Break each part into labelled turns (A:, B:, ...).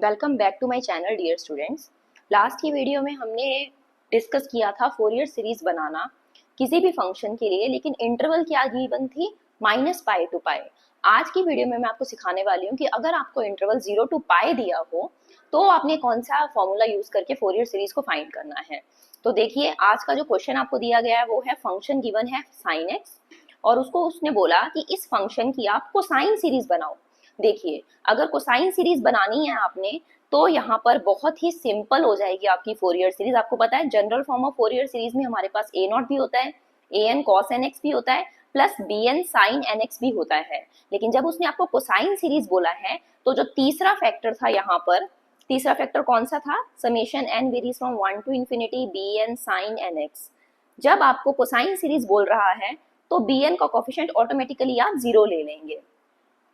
A: Welcome back to my channel dear students. Last की video में हमने डिस्कस किया था फोरियर सीरीज बनाना किसी भी फंक्शन के लिए, लेकिन इंटरवल क्या गिवन थी, -पाई टू पाई। आज की वीडियो में मैं आपको सिखाने वाली हूँ कि अगर आपको इंटरवल 0 टू पाई दिया हो तो आपने कौन सा फॉर्मूला यूज करके फोरियर सीरीज को फाइंड करना है। तो देखिए, आज का जो क्वेश्चन आपको दिया गया है वो है फंक्शन गिवन है साइन एक्स, और उसको उसने बोला कि इस फंक्शन की आप कोसाइन सीरीज बनाओ। देखिए, अगर कोसाइन सीरीज बनानी है आपने तो यहाँ पर बहुत ही सिंपल हो जाएगी आपकी फोरियर सीरीज। आपको पता है general form of Fourier series में हमारे पास ए नॉट भी होता है, A N cos N X भी होता है, plus B N sine N X भी होता है। लेकिन जब उसने आपको कोसाइन सीरीज बोला है तो जो तीसरा फैक्टर था यहाँ पर, तीसरा फैक्टर कौन सा था, summation N varies from 1 to infinity B N sine N X. जब आपको कोसाइन सीरीज बोल रहा है तो बी एन का कोफिशिएंट ऑटोमेटिकली आप 0 ले लेंगे।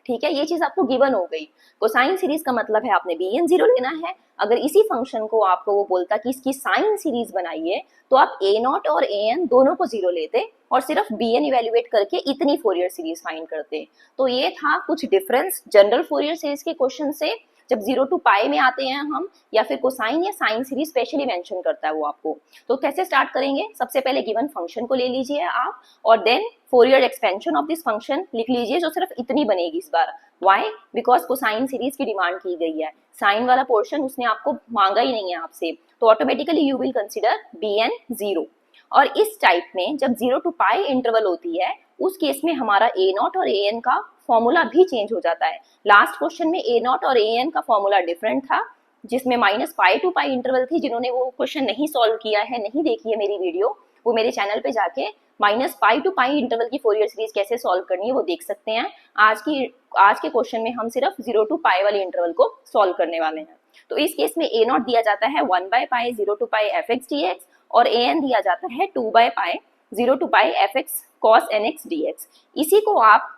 A: ठीक है, ये चीज आपको गिवन हो गई। कोसाइन सीरीज का मतलब है आपने बी एन 0 लेना है। अगर इसी फंक्शन को आपको वो बोलता कि इसकी साइन सीरीज बनाइए तो आप ए नॉट और ए एन दोनों को 0 लेते और सिर्फ बी एन इवेल्युएट करके इतनी फोरियर सीरीज फाइंड करते। तो ये था कुछ डिफरेंस जनरल फोरियर सीरीज के क्वेश्चन से। जब 0 टू पाई में आते हैं हम, या फिर कोसाइन या साइन सीरीज स्पेशली मेंशन करता है वो आपको। तो कैसे स्टार्ट करेंगे, सबसे पहले गिवन फंक्शन को ले लीजिए आप, और then Fourier expansion of this function लिख लीजिए जो सिर्फ इतनी बनेगी इस बार। वाई? बिकॉज कोसाइन सीरीज की डिमांड की गई है, साइन वाला पोर्शन उसने आपको मांगा ही नहीं है आपसे, तो automatically you will consider B N 0। और इस टाइप में जब 0 टू पाई इंटरवल होती है उस केस में हमारा ए नॉट और ए एन का फॉर्मूला भी चेंज हो जाता है। लास्ट क्वेश्चन में ए नॉट और ए एन का फॉर्मूला डिफरेंट था, जिसमें -पाई टू पाई इंटरवल थी। जिन्होंने वो क्वेश्चन नहीं सॉल्व किया है, नहीं देखी है मेरी वीडियो, वो मेरे चैनल पे जाके -पाई टू पाई इंटरवल की फोरियर सीरीज कैसे सॉल्व करनी है वो देख सकते हैं। आज के क्वेश्चन में हम सिर्फ 0 टू पाई वाले इंटरवल को सॉल्व करने वाले हैं। तो इस केस में ए नॉट दिया जाता है 1/पाई 0 to pi F X D X, और ए एन दिया जाता है 2/पाई 0 to pi F x cos N X D X. इसी को आप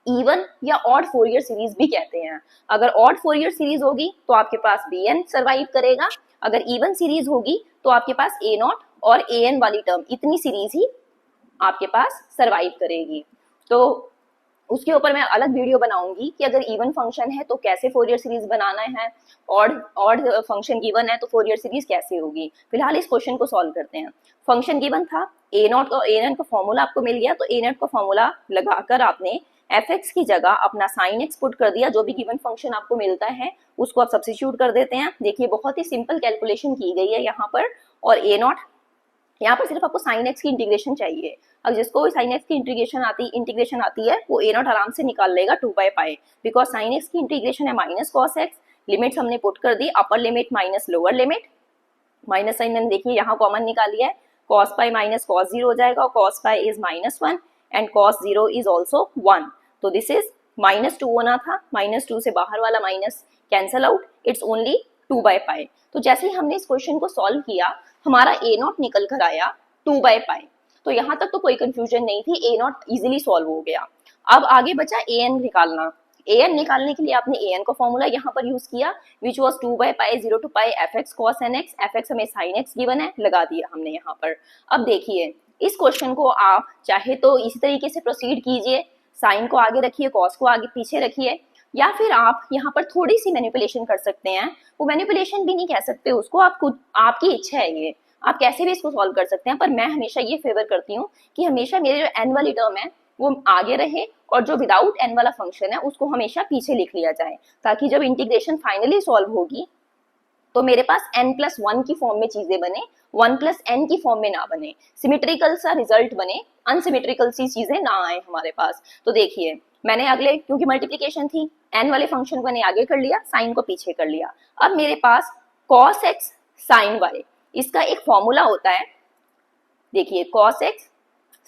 A: इवन या ऑड फोरियर सीरीज भी कहते हैं। अगर ऑड फोरियर सीरीज होगी तो आपके पास बी एन सर्वाइव करेगा, अगर इवन सीरीज होगी तो आपके पास ए नॉट और ए एन वाली टर्म, इतनी सीरीज ही आपके पास सर्वाइव करेगी। तो उसके ऊपर मैं अलग वीडियो बनाऊंगी कि अगर इवन फंक्शन है तो कैसे फोरियर सीरीज बनाना है, ऑड फंक्शन गिवन है तो फोरियर सीरीज कैसे होगी। फिलहाल इस क्वेश्चन को सॉल्व करते हैं। फंक्शन गिवन था, ए नॉट और ए एन का फॉर्मूला आपको मिल गया, तो ए नॉट का फॉर्मूला लगाकर आपने एफ एक्स की जगह अपना साइन एक्स पुट कर दिया। जो भी गिवन फंक्शन आपको मिलता है उसको आप सब्स्टिट्यूट कर देते हैं। देखिए, बहुत ही सिंपल कैलकुलेशन की गई है यहाँ पर। और ए नॉट, यहाँ पर सिर्फ आपको साइन एक्स की इंटीग्रेशन चाहिए। अब जिसको साइन एक्स की इंटीग्रेशन आती है वो ए नॉट आराम से निकाल लेगा 2/पाई, बिकॉज साइन एक्स की इंटीग्रेशन है माइनस कॉस एक्स। लिमिट्स हमने पुट कर दी, upper limit minus lower limit, minus sine मैंने देखिए यहाँ कॉमन निकाली है, कॉस पाई माइनस कॉस 0 हो जाएगा, cos pi is -1 and cos 0 is also 1। तो दिस इज -2 होना था, -2 से बाहर वाला minus cancel out, it's only 2/पाई। तो जैसे ही हमने इस क्वेश्चन को सॉल्व किया हमारा ए नॉट निकल कर आया 2/पाई। तो यहाँ तक तो कोई कंफ्यूजन नहीं थी, ए नॉट इजिली सॉल्व हो गया। अब आगे बचा ए एन निकालना। ए एन निकालने के लिए आपने ए एन का फॉर्मूला यहाँ पर यूज किया, विच वॉज 2/पाई 0 to pi F x cos N x. F x हमें साइन एक्स गिवन है, लगा दिया हमने यहाँ पर। अब देखिए, इस क्वेश्चन को आप चाहे तो इसी तरीके से प्रोसीड कीजिए, साइन को आगे रखिए, कॉस को आगे पीछे रखिए, या फिर आप यहाँ पर थोड़ी सी मैनिपुलेशन कर सकते हैं। वो मैनिपुलेशन भी नहीं कह सकते उसको, आप खुद, आपकी इच्छा है ये, आप कैसे भी इसको सॉल्व कर सकते हैं। पर मैं हमेशा ये फेवर करती हूँ कि हमेशा मेरे जो एन वाली टर्म है वो आगे रहे और जो विदाउट एन वाला फंक्शन है उसको हमेशा पीछे लिख लिया जाए, ताकि जब इंटीग्रेशन फाइनली सॉल्व होगी तो मेरे पास n+1 की फॉर्म में चीजें बने, 1+n की फॉर्म में ना बने, सिमेट्रिकल सा रिजल्ट बने, अनसिमेट्रिकल सी चीजें ना आए हमारे पास। तो देखिए, मैंने अगले, क्योंकि मल्टीप्लिकेशन थी, n वाले फंक्शन को मैंने आगे कर लिया, साइन को पीछे कर लिया। अब मेरे पास cos x sin y, इसका एक फॉर्मूला होता है। देखिए, cos x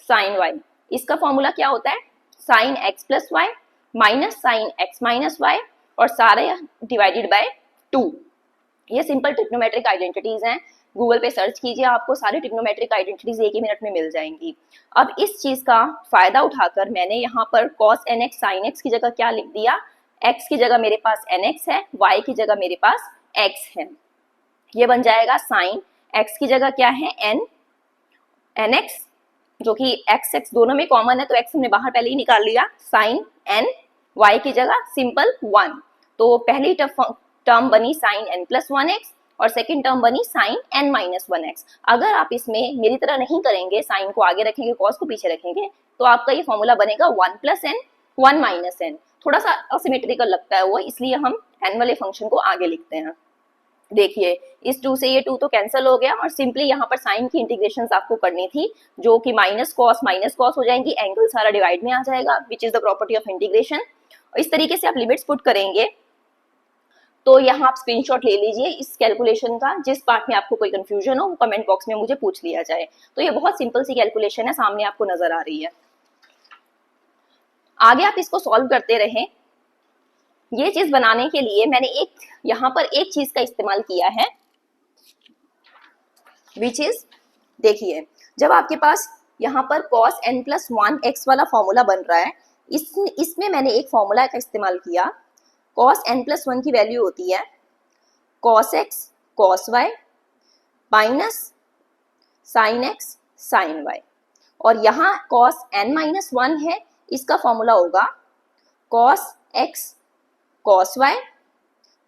A: sin y, इसका फॉर्मूला क्या होता है, sin x plus Y minus sin x minus Y, और सारे डिवाइडेड बाय 2। ये सिंपल ट्रिग्नोमेट्रिक आइडेंटिटीज हैं, गूगल पे सर्च कीजिए, आपको सारी ट्रिग्नोमेट्रिक आइडेंटिटीज एक ही मिनट में मिल जाएंगी। अब इस चीज का फायदा उठाकर मैंने यहाँ पर cos nx sin x की जगह क्या लिख दिया, x की जगह मेरे पास nx है, y की जगह मेरे पास x है। ये बन जाएगा sin x की जगह क्या है, nx, जो कि x दोनों में कॉमन है तो x हमने बाहर पहले ही निकाल लिया, sin n, y की जगह सिंपल 1। तो पहली टर्म बनी साइन n प्लस 1x और सेकेंड टर्म बनी साइन n माइनस 1x। अगर आप इसमें मेरी तरह नहीं करेंगे, साइन को आगे रखेंगे, कॉस को पीछे रखेंगे, तो आपका ये फॉर्मूला बनेगा 1 प्लस n 1 माइनस n। थोड़ा सा असिमेट्रिकल लगता है वो, इसलिए हम n वाले फंक्शन को आगे लिखते हैं। देखिए इस 2 से ये 2 तो कैंसिल हो गया और सिंपली यहाँ पर साइन की इंटीग्रेशन आपको करनी थी, जो कि माइनस कॉस हो जाएंगी, एंगल सारा डिवाइड में आ जाएगा, which is the property of integration. इस तरीके से आप लिमिट्स पुट करेंगे। तो यहाँ आप स्क्रीनशॉट ले लीजिए इस कैलकुलेशन का, जिस पार्ट में आपको कोई कंफ्यूजन हो वो कमेंट बॉक्स में मुझे पूछ लिया जाए। तो ये बहुत सिंपल सी कैलकुलेशन है, सामने आपको नजर आ रही है। आगे आप इसको सॉल्व करते रहें। ये चीज बनाने के लिए मैंने यहाँ पर एक चीज का इस्तेमाल किया है, विच इज, देखिए जब आपके पास यहाँ पर cos n प्लस 1x वाला फॉर्मूला बन रहा है, इसमें मैंने एक फॉर्मूला का इस्तेमाल किया। cos n प्लस 1 की वैल्यू होती है cos x cos y minus sin x sin y, और यहाँ cos n माइनस 1 है, इसका फॉर्मूला होगा cos x cos y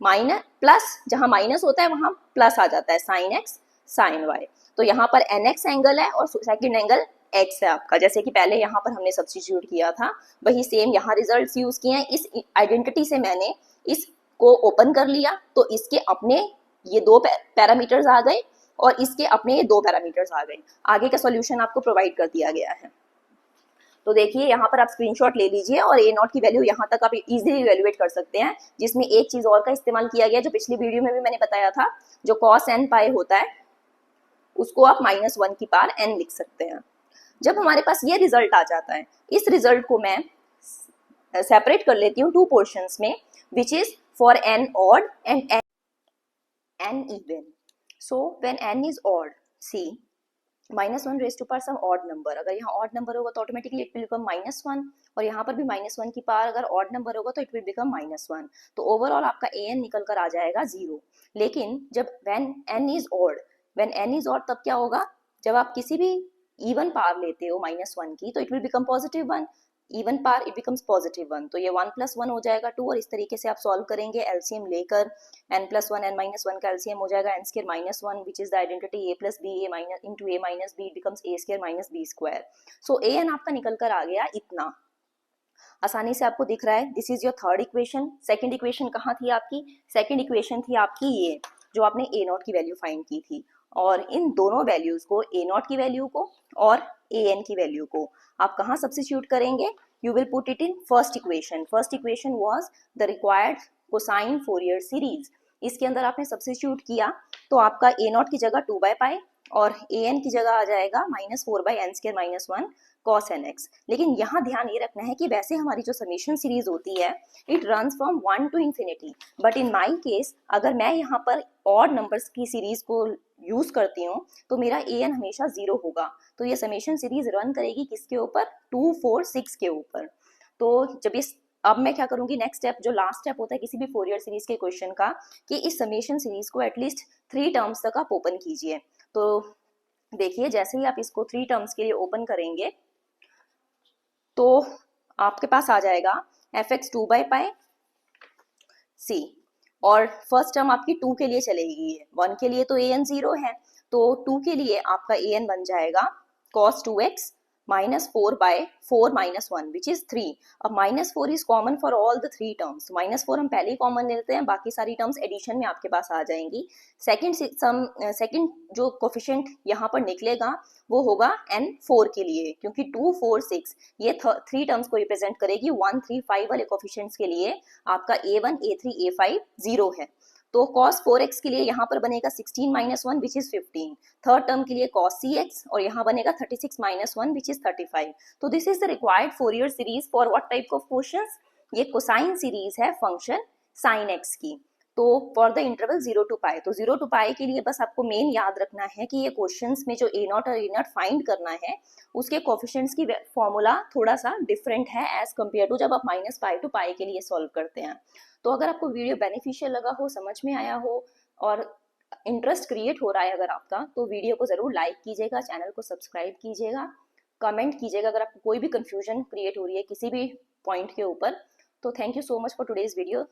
A: minus plus, जहां माइनस होता है वहां प्लस आ जाता है, sin x sin y। तो यहाँ पर nx एंगल है और सेकंड एंगल x है आपका, जैसे कि पहले यहाँ पर हमने सब्स्टिट्यूट किया था, वही सेम यहाँ रिजल्ट्स यूज किए हैं। इस आइडेंटिटी से मैंने इसको ओपन कर लिया, तो इसके अपने ये 2 पैरामीटर्स आ गए और इसके अपने ये 2 पैरामीटर्स आ गए। आगे का सॉल्यूशन आपको प्रोवाइड कर दिया गया है। तो देखिए यहाँ पर आप स्क्रीनशॉट ले लीजिए और a नॉट की वैल्यू यहाँ तक आप इजीली इवेल्युएट कर सकते हैं, जिसमें एक चीज और का इस्तेमाल किया गया जो पिछली वीडियो में भी मैंने बताया था, जो cos n पाई होता है उसको आप -1 की पावर n लिख सकते हैं। जब हमारे पास ये रिजल्ट आ जाता है, इस रिजल्ट को मैं सेपरेट कर लेती हूँ 2 पोर्शंस में, which is for n odd and n even. So when n is odd, see -1 raise to power some odd number, अगर यहाँ ऑड नंबर होगा तो ऑटोमेटिकली इट विल बिकम -1, और यहाँ पर भी -1 की पावर अगर ऑड नंबर होगा तो इट विल बिकम -1। तो ओवरऑल आपका an निकल कर आ जाएगा 0। लेकिन जब व्हेन n इज ऑड तब क्या होगा, जब आप किसी भी इवन पावर लेते हो -1 की, तो it will become +1, even power it becomes +1। तो ये 1 + 1 हो जाएगा 2, और इस तरीके से आप सॉल्व करेंगे एलसीएम लेकर, n + 1 n-1 का एलसीएम हो जाएगा n² - 1, which is the identity a + b a into a - b becomes a² - b²। So an आपका निकल कर आ गया इतना, आसानी से आपको दिख रहा है। This is your third equation. Second equation कहाँ थी आपकी? सेकंड इक्वेशन थी आपकी ये, जो आपने a नॉट की वैल्यू फाइंड की थी, और इन दोनों वैल्यूज को, a नॉट की वैल्यू को और an की वैल्यू को आप कहाँ सब्स्टिट्यूट करेंगे? You will put it in first equation. First equation was the required cosine Fourier series. इसके अंदर आपने सब्स्टिट्यूट किया तो आपका a नॉट की जगह 2/π और an की जगह आ जाएगा -4/n² - 1 cos nx। लेकिन यहाँ ध्यान ये रखना है कि वैसे हमारी जो समेशन सीरीज होती है it runs from 1 to infinity, but in my case अगर मैं यहाँ पर ऑड नंबर्स की सीरीज को यूज करती हूँ तो मेरा an हमेशा 0 होगा। तो ये समेशन सीरीज रन करेगी किसके ऊपर? 2, 4, 6 के ऊपर। तो जब इस, अब मैं क्या करूंगी, नेक्स्ट स्टेप जो लास्ट स्टेप होता है किसी भी फोरियर सीरीज के क्वेश्चन का, कि इस समेशन सीरीज को एटलीस्ट 3 टर्म्स तक आप ओपन कीजिए। तो देखिए जैसे ही आप इसको 3 टर्म्स के लिए ओपन करेंगे तो आपके पास आ जाएगा fx 2/π c, और फर्स्ट टर्म आपकी 2 के लिए चलेगी, 1 के लिए तो an 0 है, तो 2 के लिए आपका an बन जाएगा cos 2x -4/4 - 1 विच इज 3। अब -4 is common for all the 3 terms, -4 हम पहले ही कॉमन लेते हैं, बाकी सारी टर्म्स एडिशन में आपके पास आ जाएंगी। सेकंड जो कोफिशिएंट यहाँ पर निकलेगा वो होगा n4 के लिए, क्योंकि 2, 4, 6 ये 3 टर्म्स को रिप्रेजेंट करेगी। 1, 3, 5 वाले कोफिशिएंट्स के लिए आपका a1, a3, a5 0 है। तो cos 4x के लिए यहाँ पर बनेगा 16 - 1 विच इज 15। थर्ड टर्म के लिए cos cx और यहाँ बनेगा 36 - 1 विच इज 35। तो this is the required Fourier series for what type of questions? ये कोसाइन सीरीज है फंक्शन sin x की। तो फॉर द इंटरवल 0 to π, तो 0 to π के लिए बस आपको मेन याद रखना है कि ये क्वेश्चंस में जो a नॉट और a नॉट फाइंड करना है उसके कोफिशिएंट्स की फॉर्मूला थोड़ा सा डिफरेंट है एज कम्पेयर टू जब आप -π to π के लिए सॉल्व करते हैं। तो अगर आपको वीडियो बेनिफिशियल लगा हो, समझ में आया हो और इंटरेस्ट क्रिएट हो रहा है अगर आपका, तो वीडियो को जरूर लाइक कीजिएगा, चैनल को सब्सक्राइब कीजिएगा, कमेंट कीजिएगा अगर आपको कोई भी कंफ्यूजन क्रिएट हो रही है किसी भी पॉइंट के ऊपर। तो thank you so much for today's video.